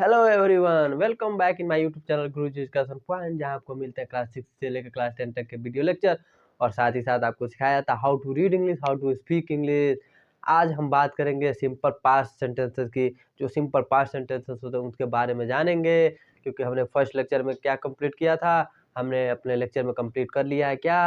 Hello everyone, welcome back in my YouTube channel Guruji discussion point, जहां आपको मिलते हैं क्लास 6 से लेकर क्लास 10 तक के वीडियो लेक्चर और साथ ही साथ आपको सिखाया जाता है how to read English, how to speak English. आज हम बात करेंगे सिंपल पास्ट सेंटेंसेस की। जो सिंपल पास्ट सेंटेंसेस होते हैं उसके बारे में जानेंगे, क्योंकि हमने फर्स्ट लेक्चर में क्या कंप्लीट किया था, हमने अपने लेक्चर में कंप्लीट कर लिया है क्या।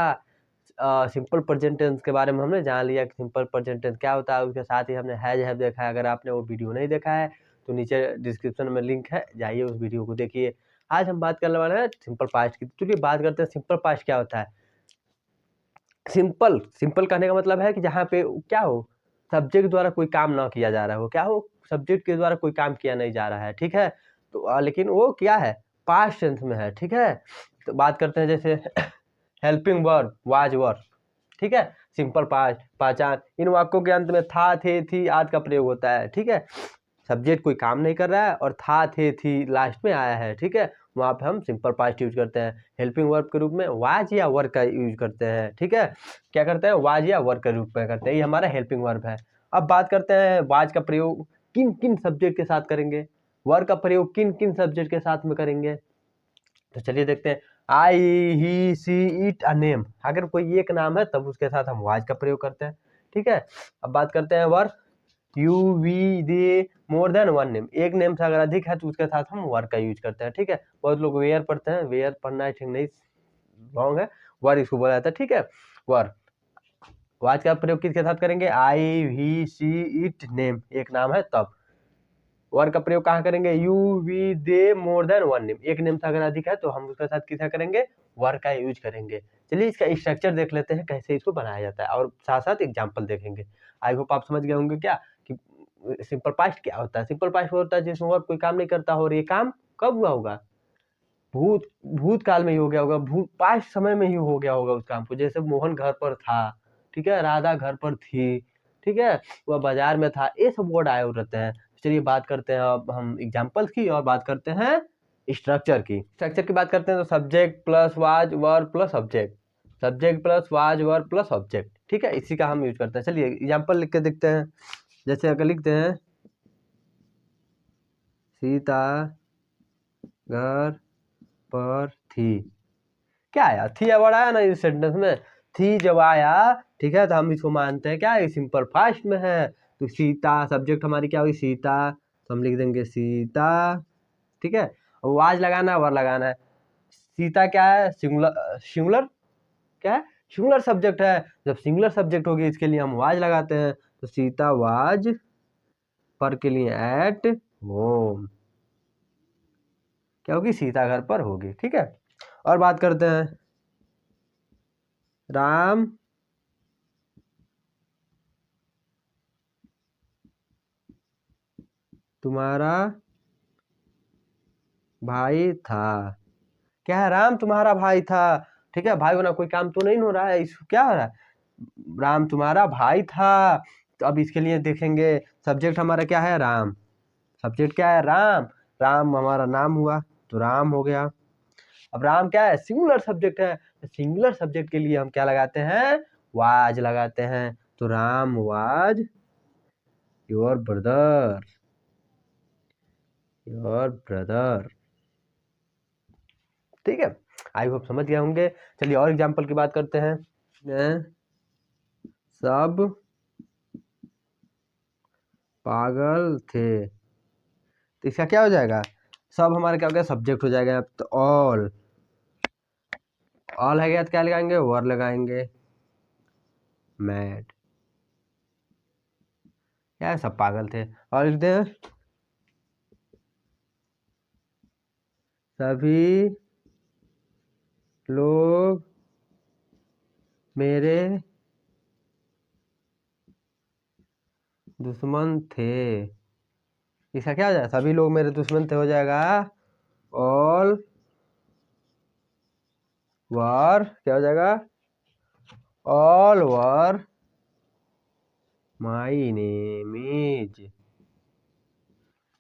सिंपल प्रेजेंट टेंस के बारे में हमने जान लिया कि सिंपल प्रेजेंट टेंस क्या होता है। उसके साथ ही हमने हैज हैव देखा है। अगर आपने वो वीडियो नहीं देखा है तो नीचे डिस्क्रिप्शन में लिंक है, जाइए उस वीडियो को देखिए। आज हम बात करने वाले हैं सिंपल पास्ट की। चलिए बात करते हैं सिंपल पास्ट क्या होता है। सिंपल सिंपल कहने का मतलब है कि जहाँ पे क्या हो, सब्जेक्ट द्वारा कोई काम ना किया जा रहा हो, क्या हो, सब्जेक्ट के द्वारा कोई काम किया नहीं जा रहा है, ठीक है। तो लेकिन वो क्या है, पास्ट टेंस में है, ठीक है। तो बात करते हैं जैसे हेल्पिंग वर्ब, वाज वर्ब, ठीक है। सिंपल पास्ट, पहचान, इन वाक्यों के अंत में था, थे, थी आदि का प्रयोग होता है, ठीक है। सब्जेक्ट कोई काम नहीं कर रहा है और था, थे, थी लास्ट में आया है, ठीक है। वहाँ पे हम सिंपल पास्ट यूज करते हैं। हेल्पिंग वर्ब के रूप में वाज या वर्क का यूज करते हैं, ठीक है। क्या करते हैं, वाज या वर्क के रूप में करते हैं, ये हमारा हेल्पिंग वर्ब है। अब बात करते हैं वाज का प्रयोग किन किन सब्जेक्ट के साथ करेंगे, वर्क का प्रयोग किन किन सब्जेक्ट के साथ में करेंगे। तो चलिए देखते हैं। आई, ही, सी, इट, अ नेम, अगर कोई एक नाम है तब उसके साथ हम वाज का प्रयोग करते हैं, ठीक है। अब बात करते हैं work, you, we, they, more than one name, एक नेम से अगर अधिक है तो उसके साथ हम वर्क का यूज करते हैं, ठीक है। बहुत लोग वेयर पढ़ते हैं, वेयर पढ़ना ठीक नहीं, रॉन्ग है, वर्क इसको बोला जाता है, ठीक है। वर्क, वाज का प्रयोग किसके साथ करेंगे, आई, ही, सी, इट, नेम, एक नाम है तब। वर्क का प्रयोग कहाँ करेंगे, you, we, they, more than one name, एक नेम से अगर अधिक है तो हम उसके साथ किसका करेंगे, वर्क का यूज करेंगे। चलिए इसका स्ट्रक्चर देख लेते हैं कैसे इसको बनाया जाता है और साथ साथ एग्जाम्पल देखेंगे। आई होप आप समझ गए होंगे क्या कि सिंपल पास्ट क्या होता है। सिंपल पास्ट होता है जिसमें वर्क कोई काम नहीं करता हो और ये काम कब हुआ होगा, भूतकाल में ही हो गया होगा, पास्ट समय में ही हो गया होगा उस काम को। जैसे मोहन घर पर था, ठीक है, राधा घर पर थी, ठीक है, वह बाजार में था, ये सब वर्ड आए रहते हैं। चलिए बात करते हैं अब हम एग्जाम्पल्स की और बात करते हैं स्ट्रक्चर की। स्ट्रक्चर की बात करते हैं तो subject plus was verb plus object, subject plus was verb plus object, ठीक है, इसी का हम यूज करते हैं। चलिए एग्जाम्पल लिख के देखते हैं। जैसे अगर लिखते हैं सीता घर पर थी, क्या आया, थी वर्ड आया ना इस सेंटेंस में, थी जब आया, ठीक है, तो हम इसको मानते हैं क्या, ये सिंपल पास्ट में है। तो सीता, सब्जेक्ट हमारी क्या हुई, सीता, तो हम लिख देंगे सीता, ठीक है। वाज लगाना है, वर लगाना है। सीता क्या है, सिंगुलर, सिंगुलर क्या है, सिंगुलर सब्जेक्ट है। जब सिंगुलर सब्जेक्ट होगी इसके लिए हम वाज लगाते हैं, तो सीता वाज पर के लिए एट होम, क्या होगी, सीता घर पर होगी, ठीक है। और बात करते हैं राम तुम्हारा भाई था, क्या है, राम तुम्हारा भाई था, ठीक है। भाई होना कोई काम तो नहीं हो रहा है, इसको क्या हो रहा है, राम तुम्हारा भाई था। तो अब इसके लिए देखेंगे सब्जेक्ट हमारा क्या है, राम, सब्जेक्ट क्या है, राम, राम हमारा नाम हुआ तो राम हो गया। अब राम क्या है, सिंगुलर सब्जेक्ट है, सिंगुलर सब्जेक्ट के लिए हम क्या लगाते हैं, वाज लगाते हैं। तो Ram was your brother, your brother, ठीक है। आई होप समझ गए होंगे। चलिए और एग्जांपल की बात करते हैं। सब पागल थे, तो इसका क्या हो जाएगा, सब हमारा क्या हो गया, सब्जेक्ट हो जाएगा। तो ऑल, ऑल है गया तो क्या लगाएंगे, वर लगाएंगे। मैड, क्या है, सब पागल थे। और लिखते हैं सभी लोग मेरे दुश्मन थे, इसका क्या हो जाएगा, सभी लोग मेरे दुश्मन थे हो जाएगा। ऑल वर, क्या हो जाएगा, all were my name is,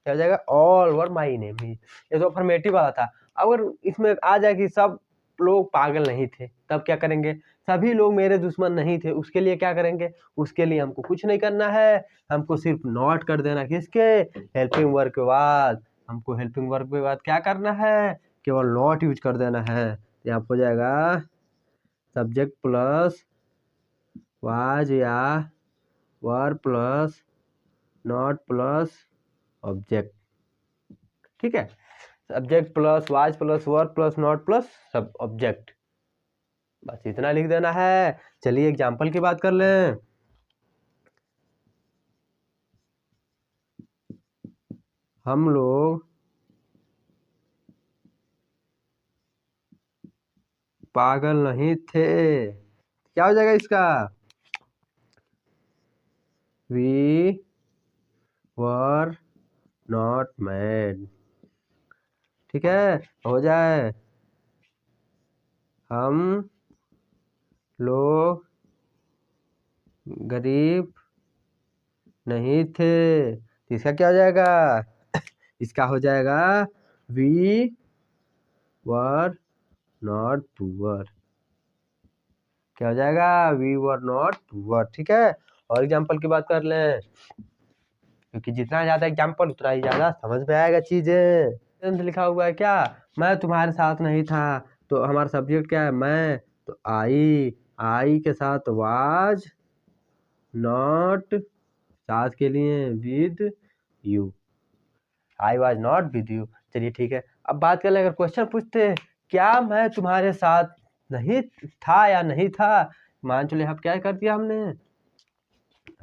क्या हो जाएगा, all were my name is. ये तो अफर्मेटिव वाला था। अगर इसमें आ जाए कि सब लोग पागल नहीं थे, तब क्या करेंगे, सभी लोग मेरे दुश्मन नहीं थे, उसके लिए क्या करेंगे, उसके लिए हमको कुछ नहीं करना है, हमको सिर्फ नोट कर देना किसके, हेल्पिंग वर्ब के बाद हमको हेल्पिंग वर्ब के बाद क्या करना है, केवल नॉट यूज कर देना है। यहाँ हो जाएगा सब्जेक्ट प्लस वाज या वर प्लस नॉट प्लस ऑब्जेक्ट। ठीक है, subject plus was plus were plus not plus सब ऑब्जेक्ट, बस इतना लिख देना है। चलिए एग्जाम्पल की बात कर लें। हम लोग पागल नहीं थे, क्या हो जाएगा इसका, वी वर नॉट मैड। ठीक है, हो जाए हम लोग गरीब नहीं थे, तो इसका क्या हो जाएगा, इसका हो जाएगा वी वर नॉट पुअर। क्या हो जाएगा, वी वर नॉट पुअर। ठीक है, और एग्जाम्पल की बात कर लें, क्योंकि जितना ज्यादा एग्जाम्पल उतना ही ज्यादा समझ में आएगा चीजें। लिखा हुआ है क्या, मैं तुम्हारे साथ नहीं था, तो हमारा सब्जेक्ट क्या है, मैं, तो आई के साथ वाज नॉट, साथ के लिए with you, I was not with you. चलिए ठीक है, अब बात कर ले, अगर क्वेश्चन पूछते हैं क्या मैं तुम्हारे साथ नहीं था या नहीं था, मान चलिए अब क्या कर दिया हमने,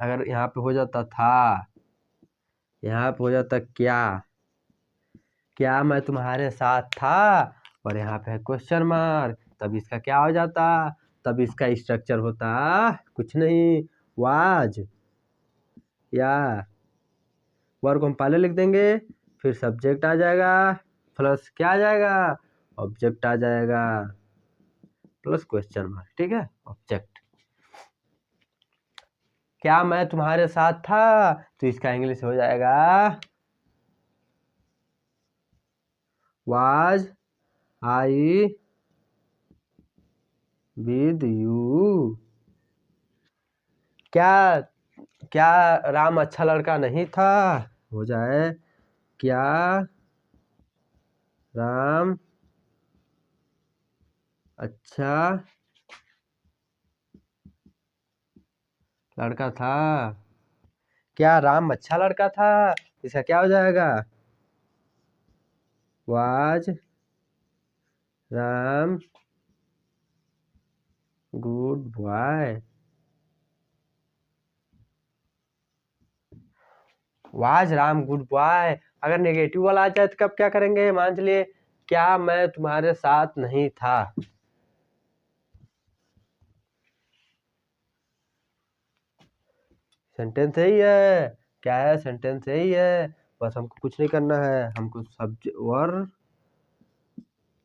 अगर यहाँ पे हो जाता था, यहाँ पे हो जाता क्या मैं तुम्हारे साथ था, और यहाँ पे है क्वेश्चन मार्क, तब इसका क्या हो जाता, तब इसका स्ट्रक्चर होता कुछ नहीं, वाज या वर्ब को हम पहले लिख देंगे, फिर सब्जेक्ट आ जाएगा, प्लस क्या आ जाएगा, ऑब्जेक्ट आ जाएगा, प्लस क्वेश्चन मार्क। ठीक है, ऑब्जेक्ट। क्या मैं तुम्हारे साथ था, तो इसका इंग्लिश हो जाएगा वाज आई विद यू। क्या राम अच्छा लड़का नहीं था, हो जाए क्या राम अच्छा लड़का था, क्या राम अच्छा लड़का था, इसका क्या हो जाएगा, was Ram good boy. Was Ram good boy. अगर नेगेटिव वाला आ जाए तो कब क्या करेंगे, मान चलिए क्या मैं तुम्हारे साथ नहीं था, सेंटेंस यही है, क्या है, सेंटेंस यही है, बस हमको कुछ नहीं करना है, हमको subject verb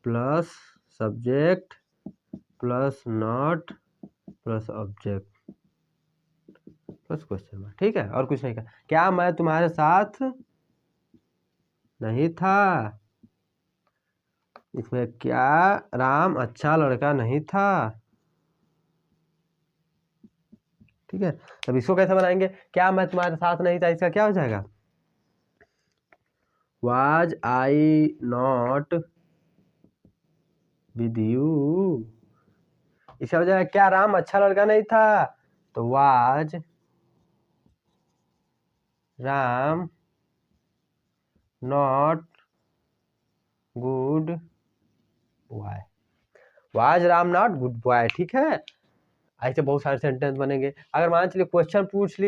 plus subject plus not plus object plus question mark. ठीक है, और कुछ नहीं करना। क्या मैं तुम्हारे साथ नहीं था, इसमें क्या राम अच्छा लड़का नहीं था। ठीक है, तब इसको कैसे बनाएंगे, क्या मैं तुम्हारे साथ नहीं था, इसका क्या हो जाएगा, was I not with you. इसका हो जाएगा क्या राम अच्छा लड़का नहीं था, तो was Ram not good boy, was Ram not good boy. ठीक है, ऐसे बहुत सारे सेंटेंस बनेंगे। अगर मान चलिए क्वेश्चन पूछ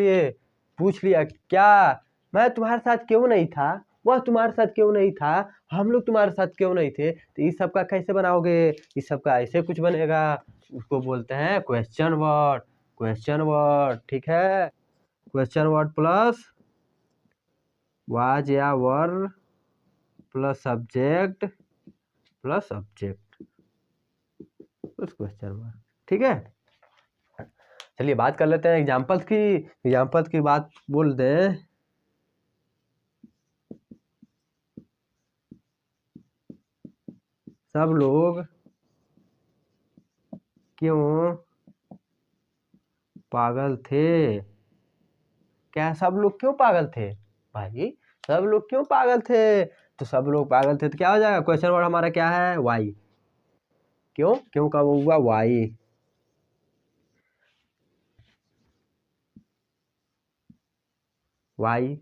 लिया क्या मैं तुम्हारे साथ क्यों नहीं था, वह तुम्हारे साथ क्यों नहीं था, हम लोग तुम्हारे साथ क्यों नहीं थे, तो इस सब का कैसे बनाओगे, इस सब का ऐसे कुछ बनेगा, उसको बोलते हैं क्वेश्चन वर्ड। क्वेश्चन वर्ड, ठीक है, क्वेश्चन वर्ड प्लस वाज या वर plus subject plus object plus question word. ठीक है, चलिए बात कर लेते हैं एग्जाम्पल्स की। एग्जाम्पल्स की बात बोल दें, सब लोग क्यों पागल थे, क्या सब लोग क्यों पागल थे भाई, सब लोग क्यों पागल थे, तो सब लोग पागल थे, तो क्या हो जाएगा? क्वेश्चन वर्ड हमारा क्या है? वाई। क्यों? क्यों का वो हुआ? वाई। वाई।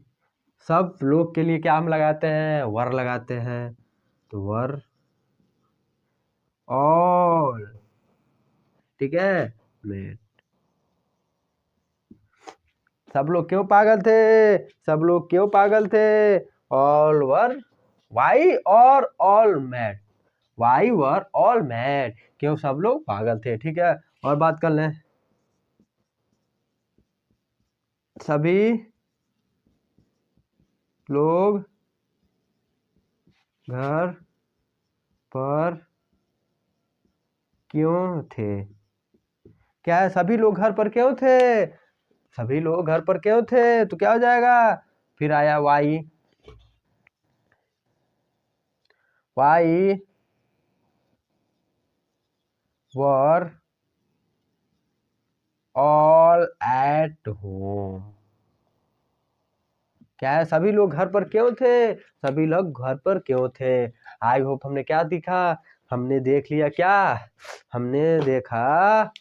सब लोग के लिए क्या हम लगाते हैं? वर लगाते हैं। तो वर ऑल, ठीक है। मेड। सब लोग क्यों पागल थे? सब लोग क्यों पागल थे? ऑल वर, वाई और all mad. Y were all mad, क्यों सब लोग पागल थे, ठीक है। और बात कर लें, सभी लोग घर पर क्यों थे? क्या है? सभी लोग घर पर क्यों थे? सभी लोग घर पर क्यों थे? तो क्या हो जाएगा? फिर आया Y. Why were all at home. क्या है? सभी लोग घर पर क्यों थे? सभी लोग घर पर क्यों थे? आई होप हमने क्या दिखा? हमने देख लिया क्या? हमने देखा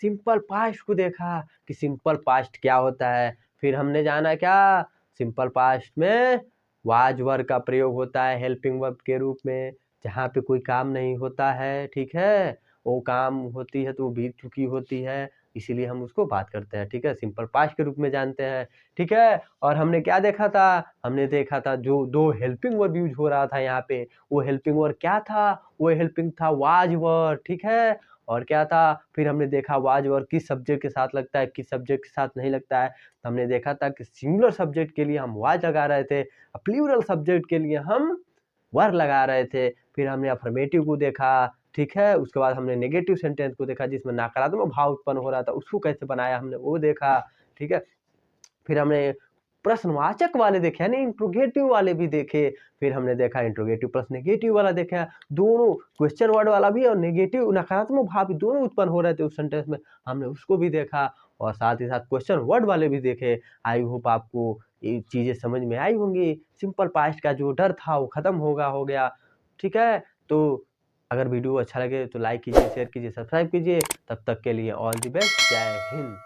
सिंपल पास्ट को, देखा कि सिंपल पास्ट क्या होता है। फिर हमने जाना क्या? सिंपल पास्ट में वाज वर्ब का प्रयोग होता है हेल्पिंग वर्ब के रूप में, जहाँ पे कोई काम नहीं होता है, ठीक है। वो काम होती है तो वो बीत चुकी होती है, इसीलिए हम उसको बात करते हैं, ठीक है, सिंपल पास्ट के रूप में जानते हैं, ठीक है। और हमने क्या देखा था? हमने देखा था जो दो हेल्पिंग वर्ब यूज हो रहा था यहाँ पे, वो हेल्पिंग वर्ब क्या था? वो हेल्पिंग था वाज वर्ब, ठीक है। और क्या था? फिर हमने देखा वाज वर्ब किस सब्जेक्ट के साथ लगता है, किस सब्जेक्ट के साथ नहीं लगता है। तो हमने देखा था कि सिंगुलर सब्जेक्ट के लिए हम वाज लगा रहे थे, प्लूरल सब्जेक्ट के लिए हम वर लगा रहे थे। फिर हमने अफर्मेटिव को देखा, ठीक है। उसके बाद हमने नेगेटिव सेंटेंस को देखा जिसमें नकारात्मक भाव उत्पन्न हो रहा था, उसको कैसे बनाया हमने वो देखा, ठीक है। फिर हमने प्रश्नवाचक वाले देखे, यानी इंट्रोगेटिव वाले भी देखे। फिर हमने देखा इंट्रोगेटिव प्लस नेगेटिव वाला देखा, दोनों क्वेश्चन वर्ड वाला भी और नेगेटिव नकारात्मक भाव भी दोनों उत्पन्न हो रहे थे उस सेंटेंस में, हमने उसको भी देखा। और साथ ही साथ क्वेश्चन वर्ड वाले भी देखे। आई होप आपको ये चीज़ें समझ में आई होंगी। सिंपल पास्ट का जो डर था वो खत्म हो गया, ठीक है। तो अगर वीडियो अच्छा लगे तो लाइक कीजिए, शेयर कीजिए, सब्सक्राइब कीजिए। तब तक के लिए ऑल द बेस्ट, जय हिंद।